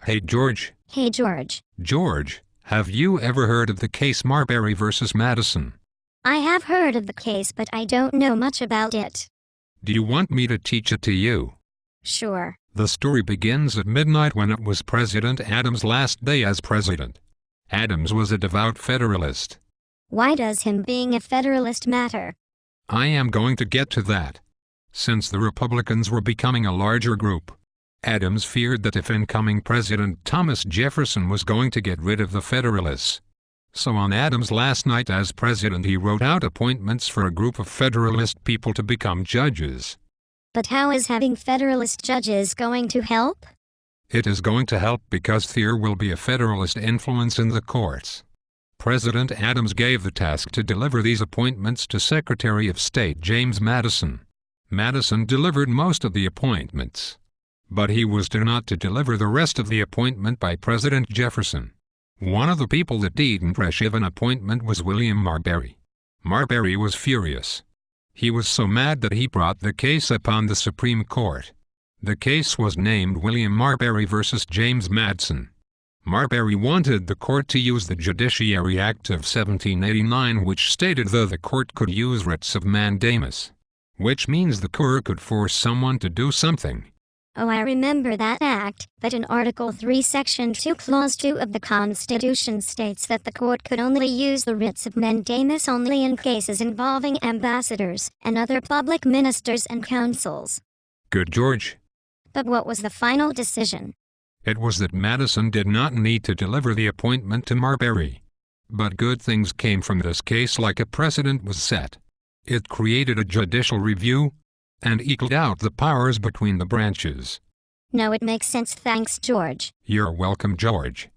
Hey George. Hey George. George, have you ever heard of the case Marbury versus Madison? I have heard of the case, but I don't know much about it. Do you want me to teach it to you? Sure. The story begins at midnight when it was President Adams' last day as president. Adams was a devout Federalist. Why does him being a Federalist matter? I am going to get to that. Since the Republicans were becoming a larger group, Adams feared that if incoming President Thomas Jefferson was going to get rid of the Federalists. So on Adams' last night as president he wrote out appointments for a group of Federalist people to become judges. But how is having Federalist judges going to help? It is going to help because there will be a Federalist influence in the courts. President Adams gave the task to deliver these appointments to Secretary of State James Madison. Madison delivered most of the appointments. But he was not to deliver the rest of the appointment by President Jefferson. One of the people that didn't receive an appointment was William Marbury. Marbury was furious. He was so mad that he brought the case upon the Supreme Court. The case was named William Marbury versus James Madison. Marbury wanted the court to use the Judiciary Act of 1789, which stated that the court could use writs of mandamus, which means the court could force someone to do something. Oh, I remember that act, but in Article 3 Section 2 Clause 2 of the Constitution states that the court could only use the writs of mandamus only in cases involving ambassadors and other public ministers and councils. Good, George. But what was the final decision? It was that Madison did not need to deliver the appointment to Marbury. But good things came from this case, like a precedent was set. It created a judicial review and equaled out the powers between the branches. No, it makes sense. Thanks, George. You're welcome, George.